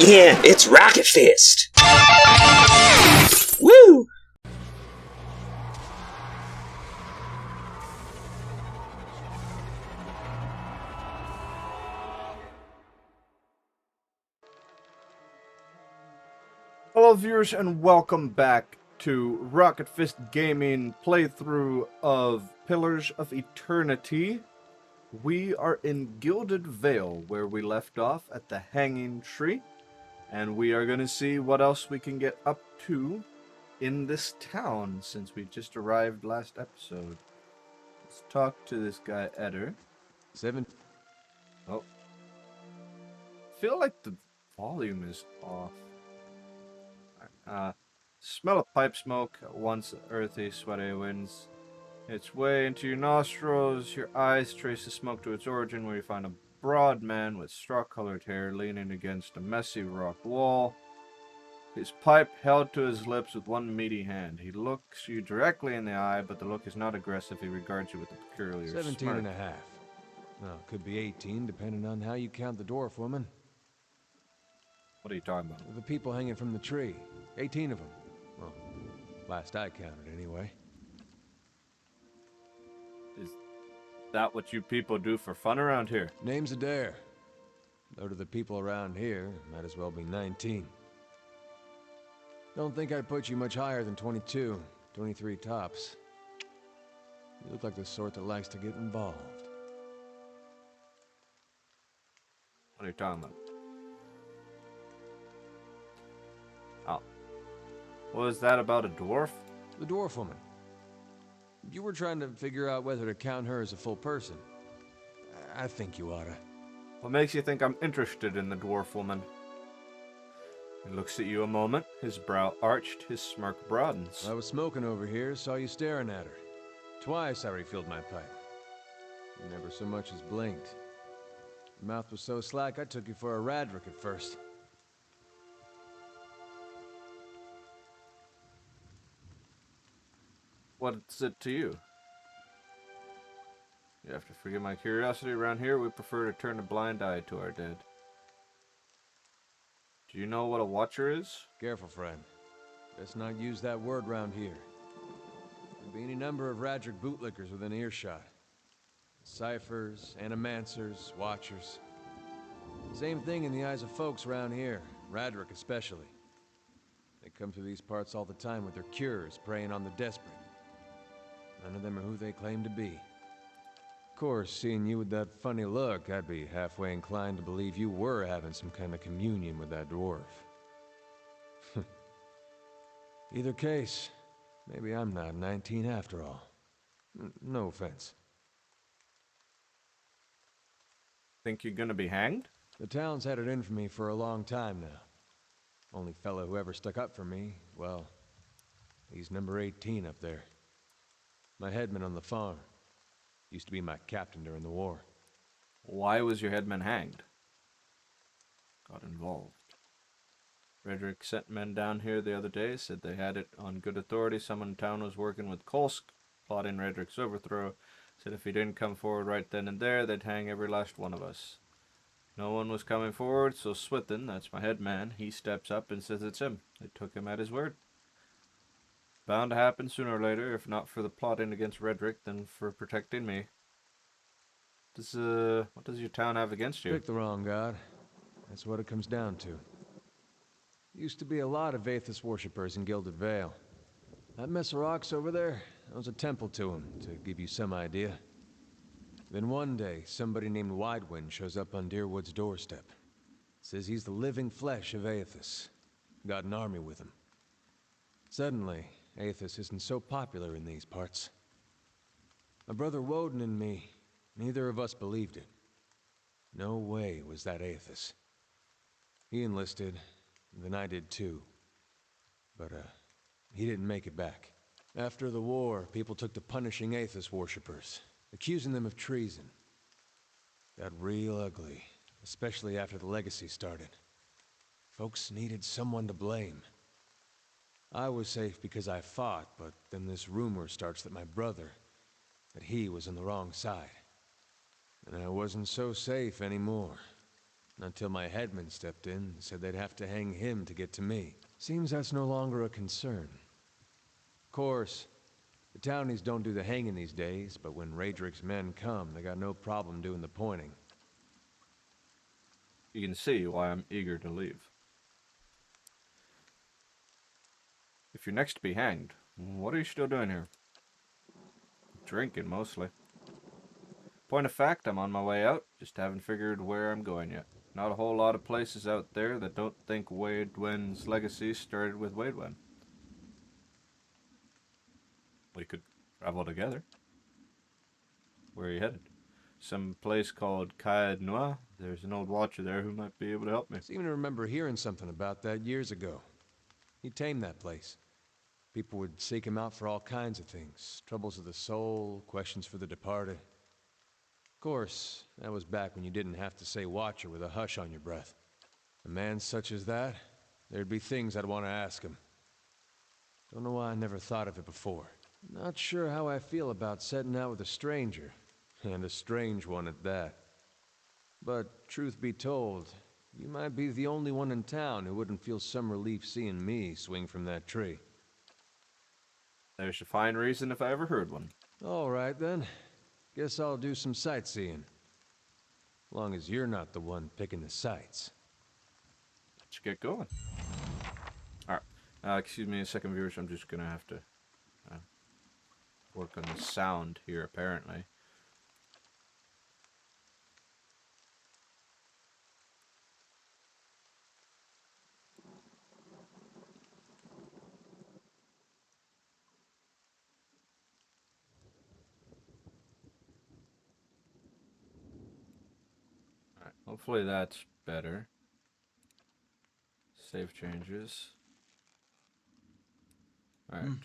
Yeah, it's Rocket Fist. Woo! Hello viewers and welcome back to Rocket Fist Gaming playthrough of Pillars of Eternity. We are in Gilded Vale where we left off at the Hanging Tree, and we are going to see what else we can get up to in this town since we just arrived last episode. Let's talk to this guy Eder. Oh. I feel like the volume is off. Smell of pipe smoke, once earthy, sweaty winds its way into your nostrils. Your eyes trace the smoke to its origin, where you find a broad man with straw-colored hair leaning against a messy rock wall. His pipe held to his lips with one meaty hand. He looks you directly in the eye, but the look is not aggressive. He regards you with a peculiar 17 smirk. and a half. Well, could be 18, depending on how you count the dwarf woman. What are you talking about? The people hanging from the tree. 18 of them. Well, last I counted, anyway. Is that what you people do for fun around here? Name's Adair. Though to the people around here, might as well be 19. Don't think I'd put you much higher than 22, 23 tops. You look like the sort that likes to get involved. What are you talking about? Oh. What was that about a dwarf? The dwarf woman. You were trying to figure out whether to count her as a full person. I think you oughta. What makes you think I'm interested in the dwarf woman? He looks at you a moment, his brow arched, his smirk broadens. I was smoking over here, saw you staring at her. Twice I refilled my pipe. You never so much as blinked. Your mouth was so slack I took you for a Radric at first. What's it to you? You have to forgive my curiosity. Around here, we prefer to turn a blind eye to our dead. Do you know what a watcher is? Careful, friend. Let's not use that word round here. There'll be any number of Radric bootlickers within earshot. Ciphers, animancers, watchers. Same thing in the eyes of folks around here, Radric especially. They come through these parts all the time with their cures, preying on the desperate. None of them are who they claim to be. Of course, seeing you with that funny look, I'd be halfway inclined to believe you were having some kind of communion with that dwarf. Either case, maybe I'm not 19 after all. No offense. Think you're gonna be hanged? The town's had it in for me for a long time now. Only fellow who ever stuck up for me, well, he's number 18 up there. My headman on the farm. Used to be my captain during the war. Why was your headman hanged? Got involved. Frederick sent men down here the other day, said they had it on good authority. Someone in town was working with Kolsk, plotting Redrick's overthrow. Said if he didn't come forward right then and there, they'd hang every last one of us. No one was coming forward, so Swithin, that's my head man, he steps up and says it's him. They took him at his word. Bound to happen sooner or later, if not for the plotting against Redrick, then for protecting me. What does your town have against you? Pick the wrong god. That's what it comes down to. Used to be a lot of Aethys worshippers in Gilded Vale. That mess of rocks over there, that was a temple to him, to give you some idea. Then one day, somebody named Widewind shows up on Deerwood's doorstep. Says he's the living flesh of Aethys. Got an army with him. Suddenly, Aethys isn't so popular in these parts. My brother Woden and me, neither of us believed it. No way was that Aethys. He enlisted, then I did too. But, he didn't make it back. After the war, people took to punishing Aethys worshippers, accusing them of treason. Got real ugly, especially after the legacy started. Folks needed someone to blame. I was safe because I fought, but then this rumor starts that my brother, that he was on the wrong side. And I wasn't so safe anymore. Until my headman stepped in and said they'd have to hang him to get to me. Seems that's no longer a concern. Of course, the townies don't do the hanging these days, but when Raedric's men come, they got no problem doing the pointing. You can see why I'm eager to leave. If you're next to be hanged, what are you still doing here? Drinking, mostly. Point of fact, I'm on my way out, just haven't figured where I'm going yet. Not a whole lot of places out there that don't think Waidwen's legacy started with Waidwen. We could travel together. Where are you headed? Some place called Caed Noir. There's an old watcher there who might be able to help me. Seem to remember hearing something about that years ago. He tamed that place. People would seek him out for all kinds of things. Troubles of the soul, questions for the departed. Of course, that was back when you didn't have to say watcher with a hush on your breath. A man such as that, there'd be things I'd want to ask him. Don't know why I never thought of it before. Not sure how I feel about setting out with a stranger. And a strange one at that. But truth be told, you might be the only one in town who wouldn't feel some relief seeing me swing from that tree. There's a fine reason if I ever heard one. All right then. Guess I'll do some sightseeing. Long as you're not the one picking the sights. Let's get going. Alright. Excuse me a second, viewers. I'm just gonna have to work on the sound here, apparently. Alright, hopefully that's better. Save changes. Alright.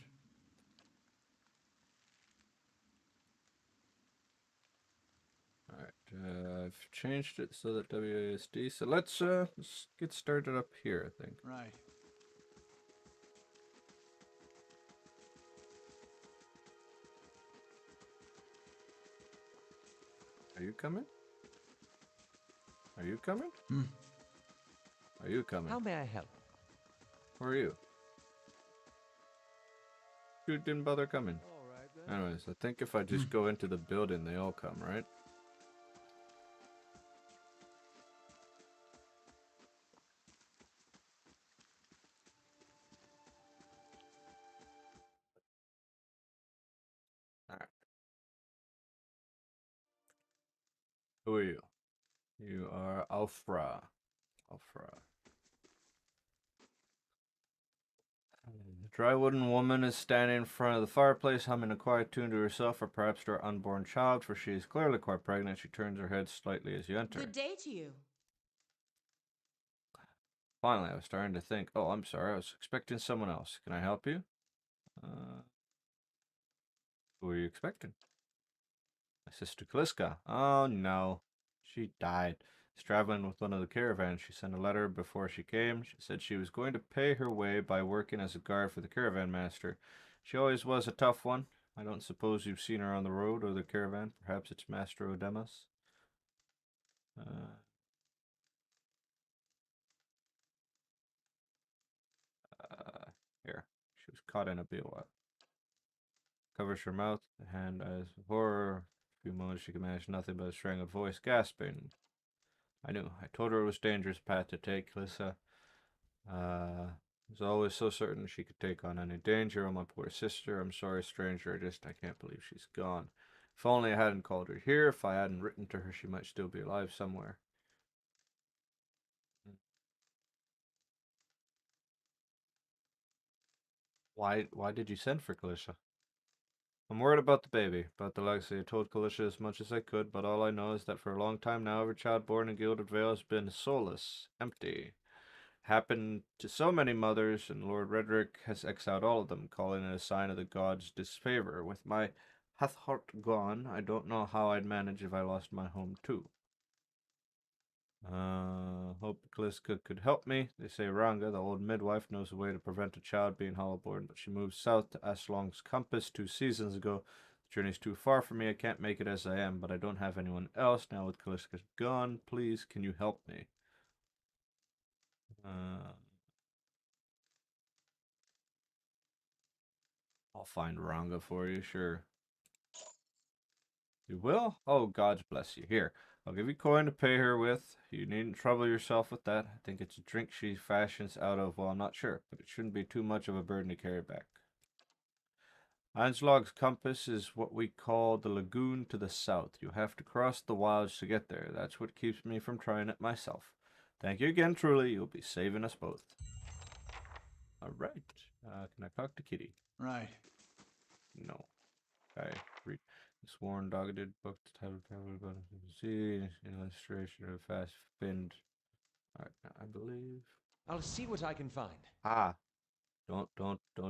Alright, I've changed it so that WASD. So let's get started up here, I think. Right. Are you coming? Are you coming? Hmm. Are you coming? How may I help? Where are you? You didn't bother coming. All right then. Anyways, I think if I just go into the building, they all come, right? Alright. Who are you? You are Alfra. Alfra. The dry wooden woman is standing in front of the fireplace, humming a quiet tune to herself, or perhaps to her unborn child, for she is clearly quite pregnant. She turns her head slightly as you enter. Good day to you. Finally, I was starting to think, oh, I'm sorry, I was expecting someone else. Can I help you? Who are you expecting? My sister Kaliska. Oh, no. She died. She's traveling with one of the caravans. She sent a letter before she came. She said she was going to pay her way by working as a guard for the caravan master. She always was a tough one. I don't suppose you've seen her on the road or the caravan. Perhaps it's Master Odemus. Here. She was caught in a biwa. Covers her mouth, hand as horror. A few moments she could manage nothing but a strangled voice, gasping. I knew. I told her it was a dangerous path to take, Lissa. Was always so certain she could take on any danger. Oh, my poor sister. I'm sorry, stranger. I can't believe she's gone. If only I hadn't called her here. If I hadn't written to her, she might still be alive somewhere. Why did you send for Kalisha? I'm worried about the baby, about the legacy. I told Kalisha as much as I could, but all I know is that for a long time now, every child born in Gilded Vale has been soulless, empty. Happened to so many mothers, and Lord Redrick has exiled all of them, calling it a sign of the gods' disfavor. With my heart gone, I don't know how I'd manage if I lost my home too. Hope Kaliska could help me. They say Ranga, the old midwife, knows a way to prevent a child being hollowborn, but she moved south to Aslong's Compass 2 seasons ago. The journey's too far for me. I can't make it as I am, but I don't have anyone else now with Kaliska gone. Please, can you help me? I'll find Ranga for you, sure. You will? Oh, God bless you. Here, I'll give you coin to pay her with. You needn't trouble yourself with that. I think it's a drink she fashions out of, well, I'm not sure, but it shouldn't be too much of a burden to carry back. Einslog's compass is what we call the lagoon to the south. You have to cross the wilds to get there. That's what keeps me from trying it myself. Thank you again, truly. You'll be saving us both. All right. Can I talk to Kitty? Right. No. Okay. Read. Sworn, dogged book, the title, see, illustration of a fast finned. Alright, I believe. I'll see what I can find. Ah. Don't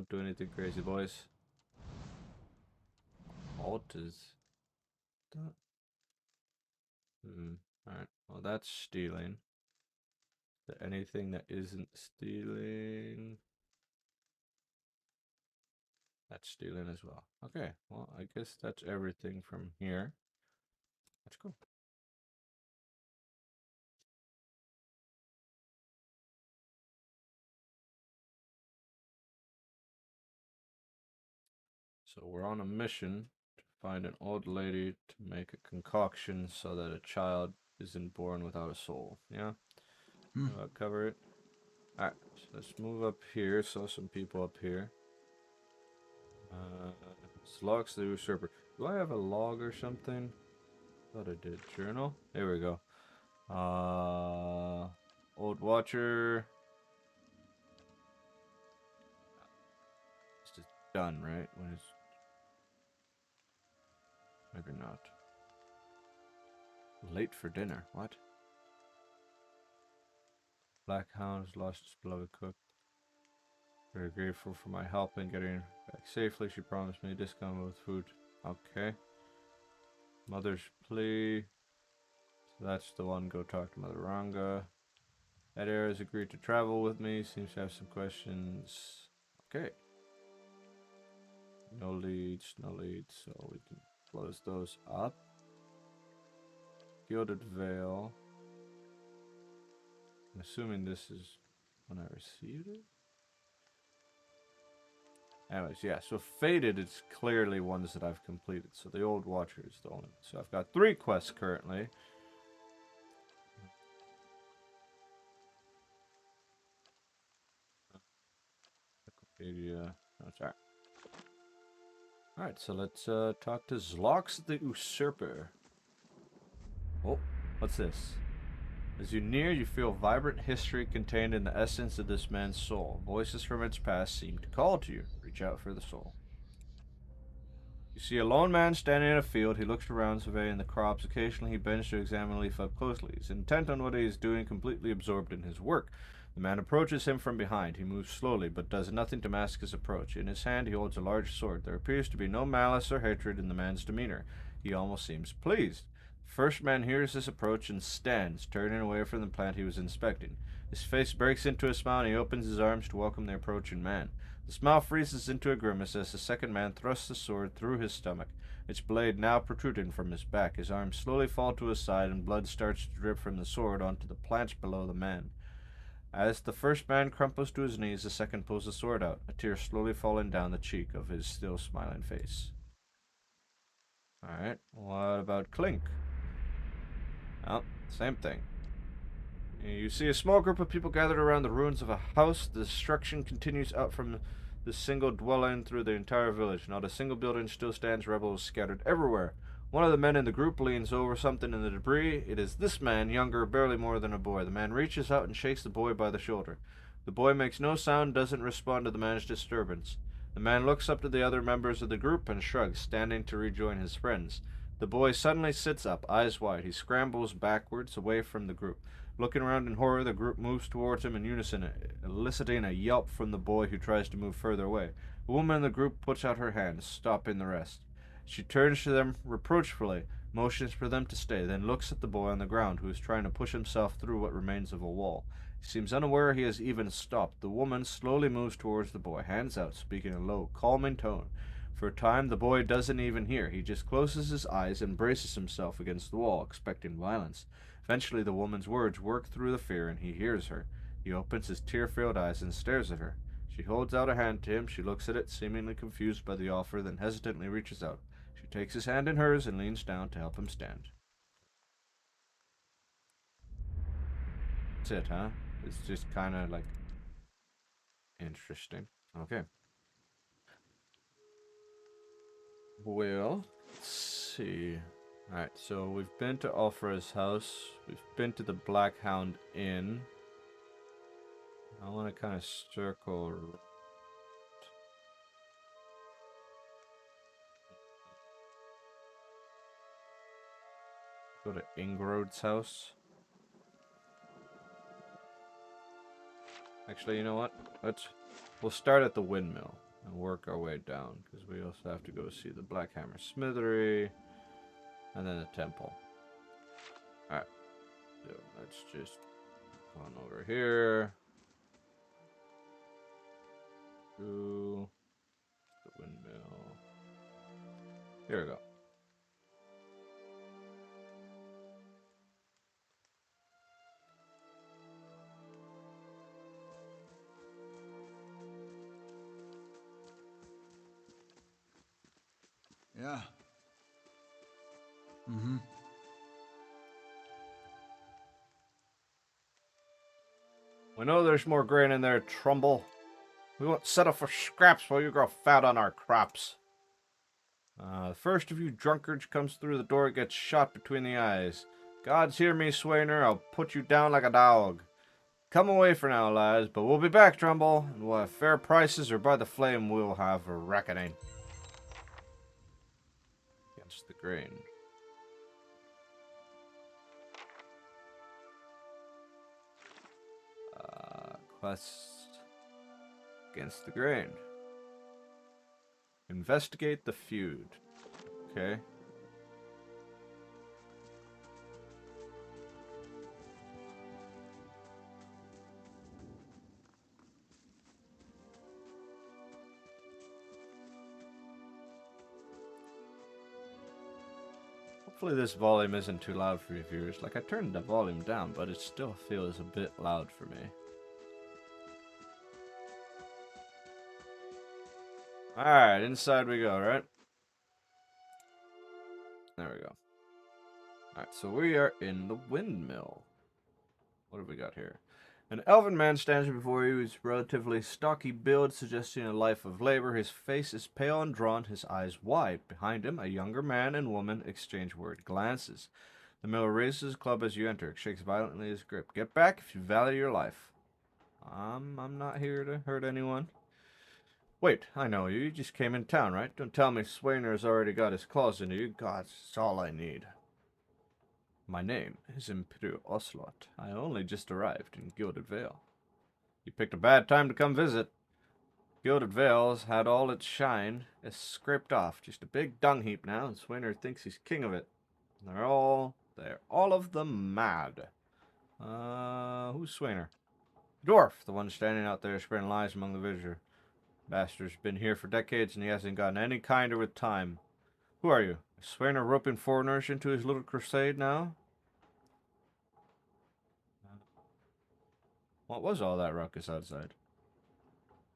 do anything crazy, boys. Alt is. Alright. Well, that's stealing. Is there anything that isn't stealing? That's stealing as well. Okay, well, I guess that's everything from here. Let's go. So we're on a mission to find an old lady to make a concoction so that a child isn't born without a soul. Yeah? Cover it. Alright, so let's move up here. Saw some people up here. Slogs the Usurper. Do I have a log or something? Thought I did. Journal? There we go. Old Watcher. It's just done, right? When it's... Maybe not. Late for dinner. What? Black Hound's lost his beloved cook. Very grateful for my help in getting back safely. She promised me a discount with food. Okay. Mother's plea. So that's the one. Go talk to Mother Ranga. Adair has agreed to travel with me. Seems to have some questions. Okay. No leads, so we can close those up. Gilded Vale. I'm assuming this is when I received it. Anyways, yeah, so Faded is clearly ones that I've completed. So the Old Watcher is the only. So I've got 3 quests currently. Wikipedia. That's alright. Alright, so let's talk to Zlox the Usurper. Oh, what's this? As you near, you feel vibrant history contained in the essence of this man's soul. Voices from its past seem to call to you. Reach out for the soul. You see a lone man standing in a field. He looks around, surveying the crops. Occasionally, he bends to examine a leaf up closely. He's intent on what he is doing, completely absorbed in his work. The man approaches him from behind. He moves slowly, but does nothing to mask his approach. In his hand, he holds a large sword. There appears to be no malice or hatred in the man's demeanor. He almost seems pleased. The first man hears his approach and stands, turning away from the plant he was inspecting. His face breaks into a smile, and he opens his arms to welcome the approaching man. The smile freezes into a grimace as the second man thrusts the sword through his stomach, its blade now protruding from his back. His arms slowly fall to his side, and blood starts to drip from the sword onto the plants below the man. As the first man crumples to his knees, the second pulls the sword out, a tear slowly falling down the cheek of his still smiling face. Alright, what about Clink? Well, same thing. You see a small group of people gathered around the ruins of a house. The destruction continues out from the single dwelling through the entire village. Not a single building still stands, rebels scattered everywhere. One of the men in the group leans over something in the debris. It is this man, younger, barely more than a boy. The man reaches out and shakes the boy by the shoulder. The boy makes no sound, doesn't respond to the man's disturbance. The man looks up to the other members of the group and shrugs, standing to rejoin his friends. The boy suddenly sits up, eyes wide. He scrambles backwards, away from the group. Looking around in horror, the group moves towards him in unison, eliciting a yelp from the boy who tries to move further away. A woman in the group puts out her hand, stopping the rest. She turns to them reproachfully, motions for them to stay, then looks at the boy on the ground, who is trying to push himself through what remains of a wall. He seems unaware he has even stopped. The woman slowly moves towards the boy, hands out, speaking in a low, calming tone. For a time, the boy doesn't even hear. He just closes his eyes and braces himself against the wall, expecting violence. Eventually, the woman's words work through the fear, and he hears her. He opens his tear-filled eyes and stares at her. She holds out a hand to him. She looks at it, seemingly confused by the offer, then hesitantly reaches out. She takes his hand in hers and leans down to help him stand. That's it, huh? It's just kind of like interesting. Okay. Well, let's see. Alright, so we've been to Ulfra's house. We've been to the Black Hound Inn. I want to kind of circle. Go to Ingrod's house. Actually, you know what? We'll start at the windmill and work our way down, because we also have to go see the Blackhammer Smithery and then the temple. Alright. So let's just go on over here. To the windmill. Here we go. Yeah. Mm-hmm. We know there's more grain in there, Trumbull. We won't settle for scraps while you grow fat on our crops. The first of you drunkards comes through the door gets shot between the eyes. Gods hear me, Swainer. I'll put you down like a dog. Come away for now, lads, but we'll be back, Trumbull, and we'll have fair prices, or by the flame we'll have a reckoning. Against the grain. Quest against the grain. Investigate the feud. Okay. Hopefully this volume isn't too loud for you viewers. Like, I turned the volume down, but it still feels a bit loud for me. Alright, inside we go, right? There we go. Alright, so we are in the windmill. What have we got here? An elven man stands before you. He's relatively stocky build, suggesting a life of labor. His face is pale and drawn, his eyes wide. Behind him, a younger man and woman exchange word glances. The miller raises his club as you enter, shakes violently his grip. Get back if you value your life. I'm not here to hurt anyone. Wait, I know you. You just came in town, right? Don't tell me Swainer's already got his claws into you. God, it's all I need. My name is Imperial Ocelot. I only just arrived in Gilded Vale. You picked a bad time to come visit. Gilded Vale's had all its shine. It's scraped off. Just a big dung heap now, and Swainer thinks he's king of it. They're all of them mad. Who's Swainer? Dwarf, the one standing out there spreading lies among the visitor. Bastard's been here for decades, and he hasn't gotten any kinder with time. Who are you? Is Swainer roping foreigners into his little crusade now? What was all that ruckus outside?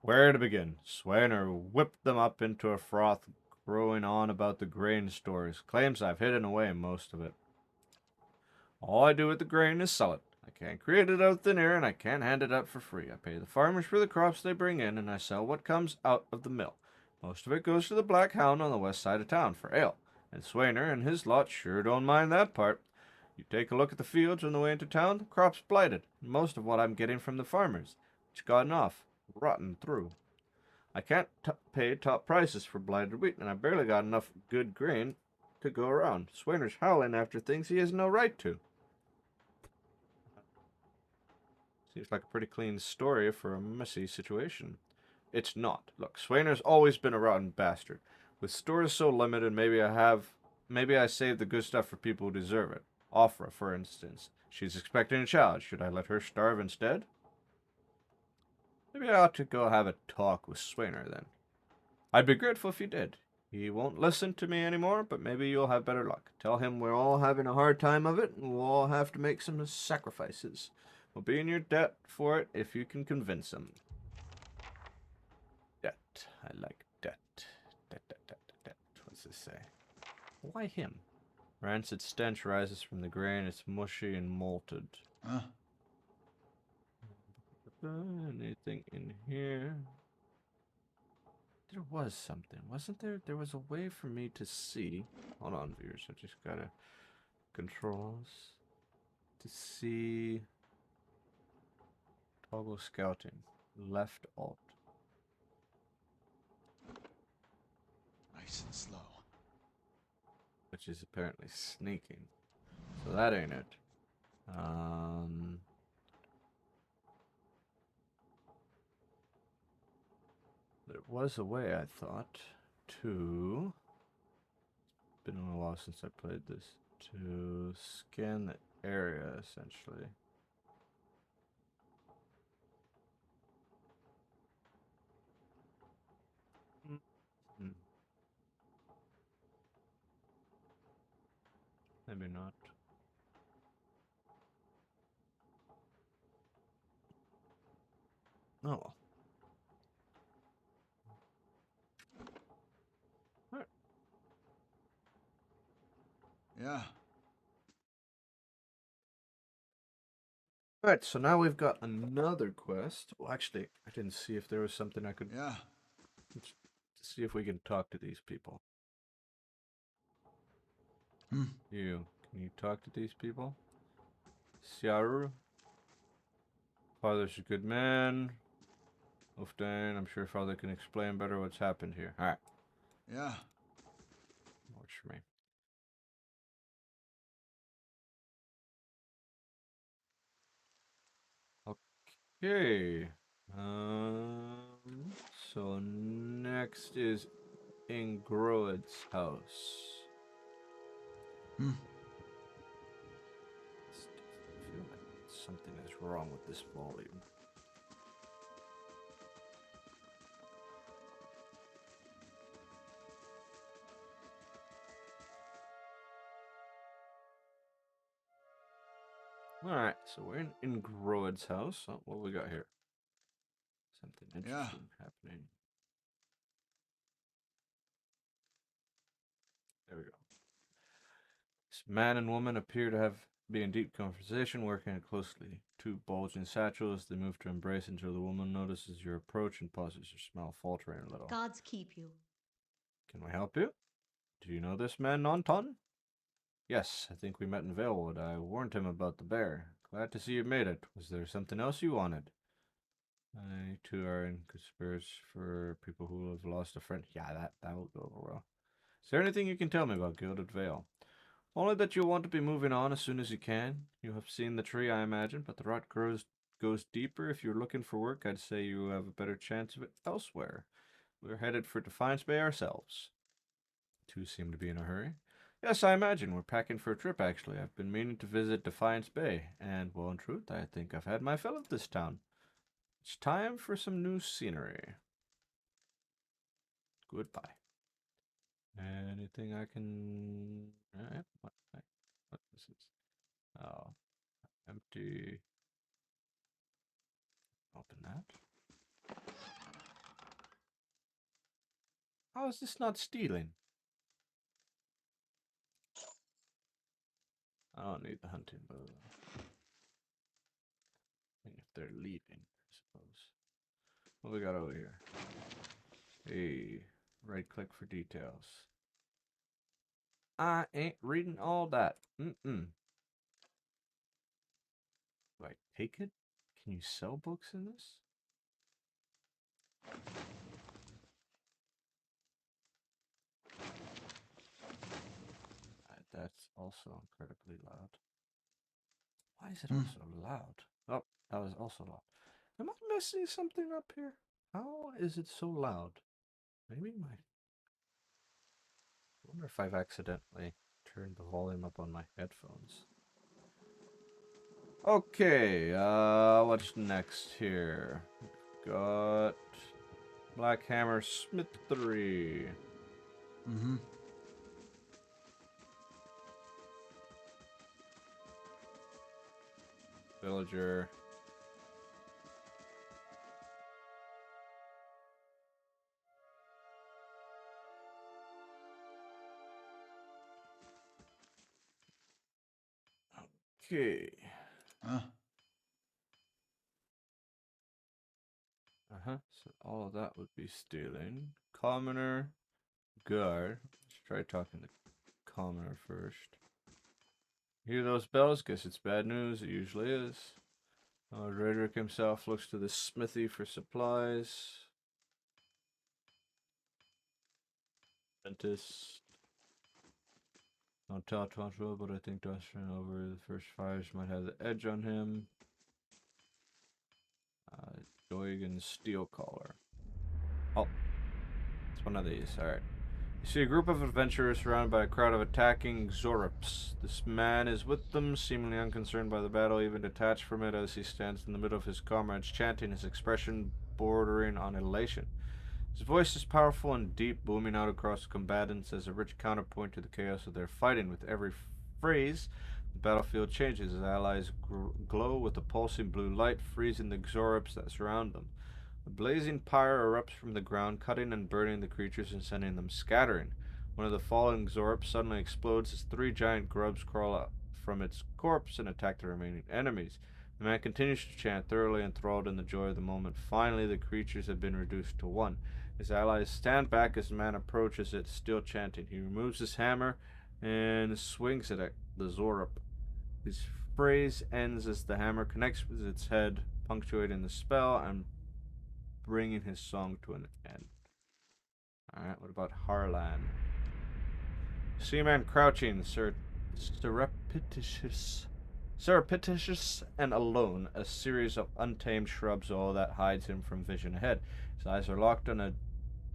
Where to begin? Swainer whipped them up into a froth, growing on about the grain stores. Claims I've hidden away most of it. All I do with the grain is sell it. I can't create it out of thin air, and I can't hand it out for free. I pay the farmers for the crops they bring in, and I sell what comes out of the mill. Most of it goes to the Black Hound on the west side of town for ale, and Swainer and his lot sure don't mind that part. You take a look at the fields on the way into town, the crop's blighted, and most of what I'm getting from the farmers. It's gotten off, rotten through. I can't pay top prices for blighted wheat, and I barely got enough good grain to go around. Swainer's howling after things he has no right to. Seems like a pretty clean story for a messy situation. It's not. Look, Swainer's always been a rotten bastard. With stores so limited, maybe I save the good stuff for people who deserve it. Offra, for instance. She's expecting a child. Should I let her starve instead? Maybe I ought to go have a talk with Swainer then. I'd be grateful if you did. He won't listen to me anymore, but maybe you'll have better luck. Tell him we're all having a hard time of it, and we'll all have to make some sacrifices. will be in your debt for it if you can convince him. Debt. I like debt. Debt. What's this say? Why him? Rancid stench rises from the grain. It's mushy and malted. Anything in here? There was something, wasn't there? There was a way for me to see. Hold on, viewers. I just gotta controls to see. Toggle scouting. Left alt. Nice and slow. Which is apparently sneaking. So that ain't it. There was a way, I thought, to... It's been a while since I played this. To scan the area, essentially. Maybe not. Oh well. Alright. Yeah. Alright, so now we've got another quest. Well, actually, I didn't see if there was something I could... Yeah. To see if we can talk to these people. Hmm. You. Can you talk to these people? Siaru? Father's a good man. Ufdane, I'm sure Father can explain better what's happened here. Alright. Yeah. Works for me. Okay. So next is Ingroid's house. Hmm. I feel like something is wrong with this volume. Alright, so we're in Ingroid's house. Oh, what we got here? Something interesting happening. There we go. This man and woman appear to be in deep conversation, working closely. Two bulging satchels, they move to embrace until the woman notices your approach and pauses, her smile faltering a little. Gods keep you. Can we help you? Do you know this man, Nonton? Yes, I think we met in Valewood. I warned him about the bear. Glad to see you made it. Was there something else you wanted? I too are in good spirits for people who have lost a friend. Yeah, that will go over well. Is there anything you can tell me about Gilded Vale? Only that you'll want to be moving on as soon as you can. You have seen the tree, I imagine, but the rot goes deeper. If you're looking for work, I'd say you have a better chance of it elsewhere. We're headed for Defiance Bay ourselves. Two seem to be in a hurry. Yes, I imagine. We're packing for a trip, actually. I've been meaning to visit Defiance Bay, and, well, in truth, I think I've had my fill of this town. It's time for some new scenery. Goodbye. Anything I can... What is this? Oh, empty. Open that. How is this not stealing? I don't need the hunting bow. I mean, if they're leaving, I suppose. What we got over here? Hey, right click for details. I ain't reading all that. Do I take it? Can you sell books in this? That's also incredibly loud. Why is it also loud? Oh, that was also loud. Am I messing something up here? How is it so loud? Maybe my... I wonder if I've accidentally turned the volume up on my headphones. Okay, what's next here? We've got Black Hammer Smith 3. Mm-hmm. Villager. Okay. Huh? So all of that would be stealing. Commoner, guard. Let's try talking to commoner first. Hear those bells? Guess it's bad news. It usually is. Redrick himself looks to the smithy for supplies. Dentist. Don't tell Tonto, but I think dusting over the first fires might have the edge on him. Doigan Steel Collar. Oh, it's one of these. Alright. You see a group of adventurers surrounded by a crowd of attacking Zorops. This man is with them, seemingly unconcerned by the battle, even detached from it as he stands in the middle of his comrades, chanting, his expression bordering on elation. His voice is powerful and deep, booming out across the combatants as a rich counterpoint to the chaos of their fighting. With every phrase, the battlefield changes. His allies glow with a pulsing blue light, freezing the Zorops that surround them. A blazing pyre erupts from the ground, cutting and burning the creatures and sending them scattering. One of the fallen Zorops suddenly explodes as three giant grubs crawl out from its corpse and attack the remaining enemies. The man continues to chant, thoroughly enthralled in the joy of the moment. Finally, the creatures have been reduced to one. His allies stand back as the man approaches it, still chanting. He removes his hammer and swings it at the Zorop. His phrase ends as the hammer connects with its head, punctuating the spell and bringing his song to an end. Alright, what about Harlan? See a man crouching, surreptitious and alone, a series of untamed shrubs, all that hides him from vision ahead. His eyes are locked on a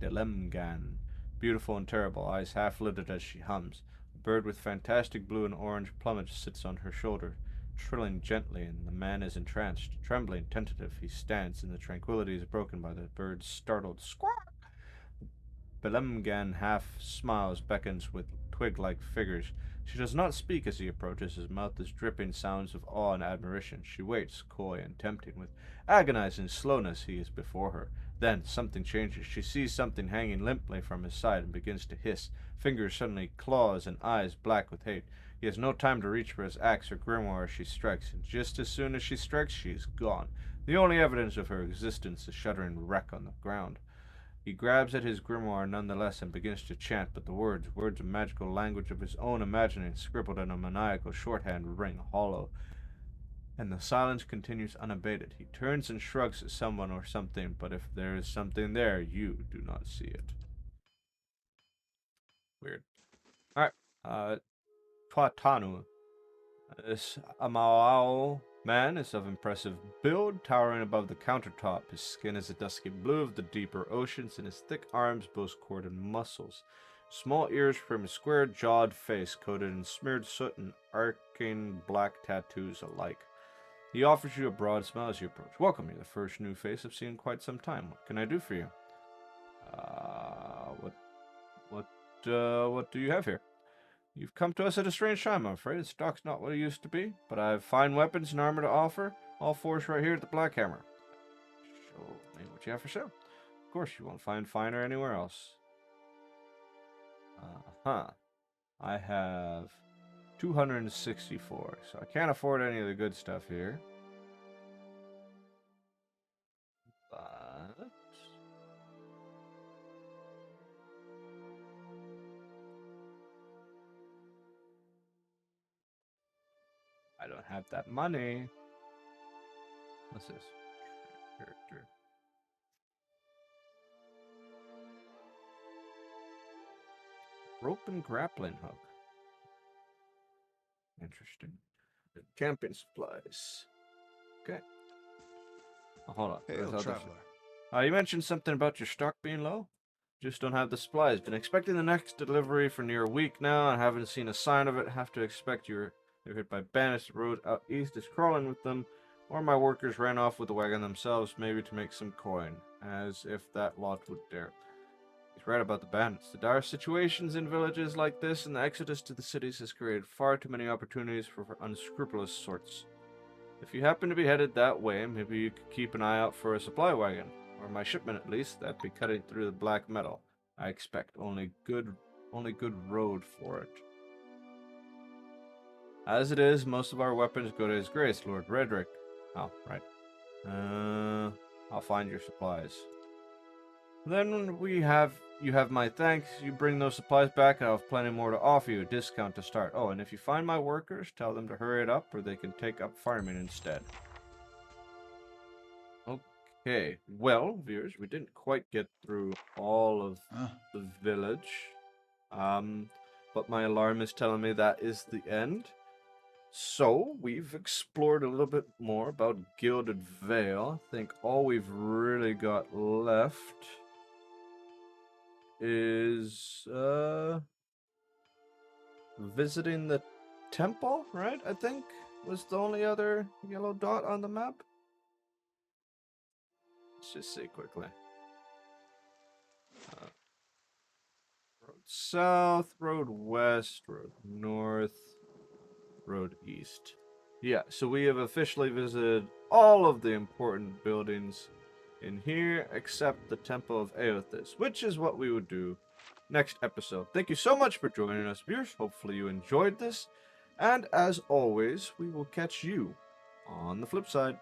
Delemgan, beautiful and terrible, eyes half-lidded as she hums. A bird with fantastic blue and orange plumage sits on her shoulder, trilling gently, and the man is entranced. Trembling, tentative, he stands, and the tranquility is broken by the bird's startled squawk. Belemgan half smiles, beckons with twig-like figures. She does not speak as he approaches. His mouth is dripping sounds of awe and admiration. She waits, coy and tempting. With agonizing slowness, he is before her. Then something changes. She sees something hanging limply from his side and begins to hiss. Fingers suddenly claws and eyes black with hate. He has no time to reach for his axe or grimoire as she strikes, and just as soon as she strikes, she is gone. The only evidence of her existence is a shuddering wreck on the ground. He grabs at his grimoire nonetheless and begins to chant, but the words of magical language of his own imagining, scribbled in a maniacal shorthand, ring hollow. And the silence continues unabated. He turns and shrugs at someone or something, but if there is something there, you do not see it. Weird. Alright, Tuatanu. This Amao man is of impressive build, towering above the countertop. His skin is a dusky blue of the deeper oceans, and his thick arms boast corded muscles. Small ears from his square-jawed face, coated in smeared soot and arcing black tattoos alike. He offers you a broad smile as you approach. Welcome, you're the first new face I've seen in quite some time. What can I do for you? What do you have here? You've come to us at a strange time, I'm afraid. The stock's not what it used to be, but I have fine weapons and armor to offer. All fours right here at the Black Hammer. Show me what you have for sale. Of course, you won't find finer anywhere else. I have 264, so I can't afford any of the good stuff here. But I don't have that money. What's this? Character. Rope and grappling hook. Interesting. Camping supplies. Okay. Oh, hold on. Hail, traveler. You mentioned something about your stock being low? Just don't have the supplies. Been expecting the next delivery for near a week now. I haven't seen a sign of it. Have to expect you're hit by bandits. The road out east is crawling with them. Or my workers ran off with the wagon themselves, maybe to make some coin. As if that lot would dare. He's right about the bandits. The dire situations in villages like this and the exodus to the cities has created far too many opportunities for unscrupulous sorts. If you happen to be headed that way, maybe you could keep an eye out for a supply wagon. Or my shipment, at least, that'd be cutting through the black metal. I expect only good road for it. As it is, most of our weapons go to His Grace, Lord Redrick. Oh, right. I'll find your supplies. Then you have my thanks. You bring those supplies back, I'll have plenty more to offer you. A discount to start. Oh, and if you find my workers, tell them to hurry it up, or they can take up farming instead. Okay. Well, viewers, we didn't quite get through all of the village. But my alarm is telling me that is the end. So, we've explored a little bit more about Gilded Vale. I think all we've really got left is visiting the temple, right? I think was the only other yellow dot on the map. Let's just see quickly. Road south, road west, road north, road east. Yeah, so we have officially visited all of the important buildings in here except the Temple of Aothis, which is what we would do next episode. Thank you so much for joining us, viewers. Hopefully you enjoyed this. And as always, we will catch you on the flip side.